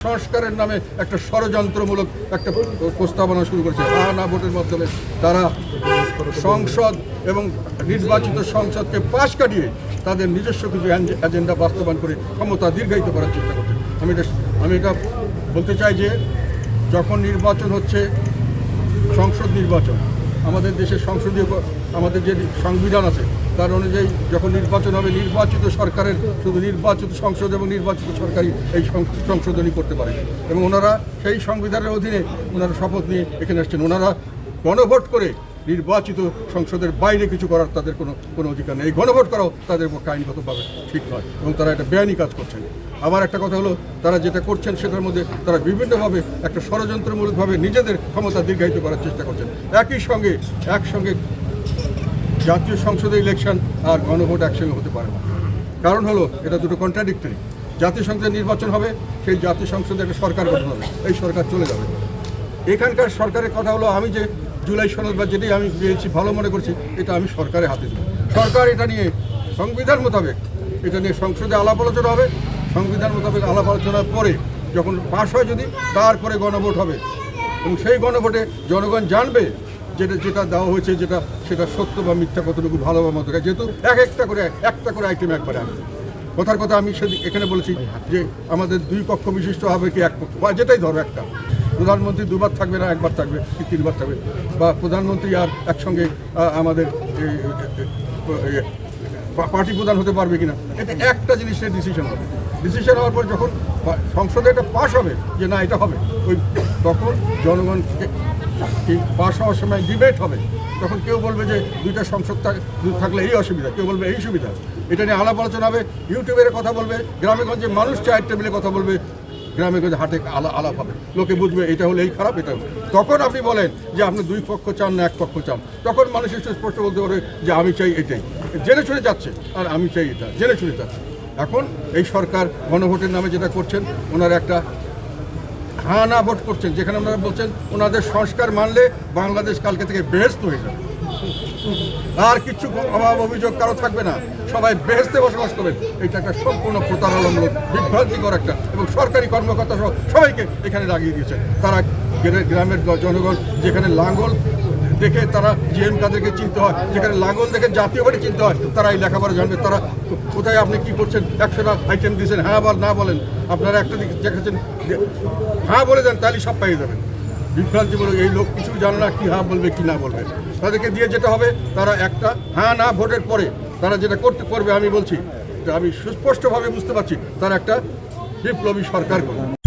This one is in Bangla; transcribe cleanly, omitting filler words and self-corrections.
সংস্কারের নামে একটা ষড়যন্ত্রমূলক একটা প্রস্তাবনা শুরু করেছে। না ভোটের মাধ্যমে তারা সংসদ এবং নির্বাচিত সংসদকে পাশ কাটিয়ে তাদের নিজস্ব কিছু এজেন্ডা বাস্তবায়ন করে ক্ষমতা দীর্ঘায়িত করার চেষ্টা করছে। আমি এটা বলতে চাই যে যখন নির্বাচন হচ্ছে, সংসদ নির্বাচন, আমাদের দেশের সংসদীয় আমাদের যে সংবিধান আছে তার অনুযায়ী যখন নির্বাচন হবে, নির্বাচিত সরকারের শুধু নির্বাচিত সংসদ এবং নির্বাচিত সরকারই এই সংশোধনী করতে পারে এবং ওনারা সেই সংবিধানের অধীনে ওনারা শপথ নিয়ে এখানে আসছেন। ওনারা গণভোট করে নির্বাচিত সংসদের বাইরে কিছু করার তাদের কোনো অধিকার নেই। এই গণভোট করাও তাদের পক্ষে আইনগতভাবে ঠিক নয় এবং তারা এটা বেআইনি কাজ করছেন। আবার একটা কথা হলো, তারা যেটা করছেন সেটার মধ্যে তারা বিভিন্নভাবে একটা ষড়যন্ত্রমূলকভাবে নিজেদের ক্ষমতা দীর্ঘায়িত করার চেষ্টা করছেন। একসঙ্গে জাতীয় সংসদে ইলেকশন আর গণভোট একসঙ্গে হতে পারে না। কারণ হলো এটা দুটো কন্ট্রাডিক্টরি। জাতীয় সংসদে নির্বাচন হবে, সেই জাতীয় সংসদে একটা সরকার গঠন হবে, এই সরকার চলে যাবে। এখানকার সরকারের কথা হলো, আমি যে জুলাই সনদ বা যেটাই আমি পেয়েছি ভালো মনে করছি, এটা আমি সরকারের হাতে দেব। সরকার এটা নিয়ে সংবিধান মোতাবেক এটা নিয়ে সংসদে আলাপ আলোচনা হবে, সংবিধান মোতাবেক আলাপ আলোচনার পরে যখন পাশ হয় যদি, তারপরে গণভোট হবে এবং সেই গণভোটে জনগণ জানবে যেটা দেওয়া হয়েছে সেটা সত্য বা মিথ্যা, কতটুকু ভালো বা মতো। যেহেতু একটা করে আইটেম একবারে আনবে। কথার কথা আমি এখানে বলেছি যে আমাদের দুই পক্ষ বিশিষ্ট হবে কি এক পক্ষ, বা যেটাই ধরো, একটা প্রধানমন্ত্রী দুবার থাকবে না, একবার থাকবে কি তিনবার থাকবে, বা প্রধানমন্ত্রী আর একসঙ্গে আমাদের পার্টি প্রধান হতে পারবে কিনা, এটা একটা জিনিসের ডিসিশন হবে। ডিসিশন হওয়ার পর যখন সংসদে এটা পাশ হবে যে না এটা হবে, তখন জনগণকে পাশ হওয়ার সময় ডিবেট হবে। তখন কেউ বলবে যে দুইটা সংসদ থাকলে এই অসুবিধা, কেউ বলবে এই সুবিধা। এটা নিয়ে আলাপ আলোচনা হবে, ইউটিউবের কথা বলবে, গ্রামে গঞ্জে মানুষ চায়ের টেবিলে কথা বলবে, গ্রামে গঞ্জে হাটে আলাপ হবে, লোকে বুঝবে এটা হলো এই খারাপ, এটা হলো। তখন আপনি বলেন যে আপনি দুই পক্ষ চান না এক পক্ষ চান, তখন মানুষ স্পষ্ট বলতে পারে যে আমি চাই এটাই, জেনে শুনে যাচ্ছে, আর আমি চাই এটা, জেনে শুনে যাচ্ছে। এখন এই সরকার গণভোটের নামে যেটা করছেন, ওনারা একটা হ্যাঁ না ভোট করছেন, যেখানে ওনারা বলছেন ওনাদের সংস্কার মানলে বাংলাদেশ কালকে থেকে বেহেশত হয়ে যাবে, আর কিছু অভাব অভিযোগ কারো থাকবে না, সবাই বেহেশতে বসবাস করবেন। এটা একটা সম্পূর্ণ প্রতারণামূলক, বিভ্রান্তিকর একটা, এবং সরকারি কর্মকর্তা সহ সবাইকে এখানে লাগিয়ে দিয়েছে। তারা গ্রামের জনগণ যেখানে লাঙ্গল দেখে তারা জিএম কাদেরকে চিনতে হয়, যেখানে লাঙ্গল দেখে জাতীয় বাড়ি চিনতে হয়, তারা এই লেখাপড়া জানবে। তারা কোথায় আপনি কি করছেন 100টা আইটেম দিয়েছেন, হ্যাঁ বল না বলেন, আপনারা একটা দিকে দেখেছেন হ্যাঁ বলে দেন, তাহলে সব পাইয়ে যাবেন। বিভ্রান্তিমূলক, এই লোক কিছু জানে না কি হ্যাঁ বলবে কি না বলবে। তাদেরকে দিয়ে যেতে হবে, তারা একটা হ্যাঁ না ভোটের পরে তারা যেটা করবে, আমি বলছি, আমি সুস্পষ্টভাবে বুঝতে পারছি, তারা একটা বিপ্লবী সরকার করবে।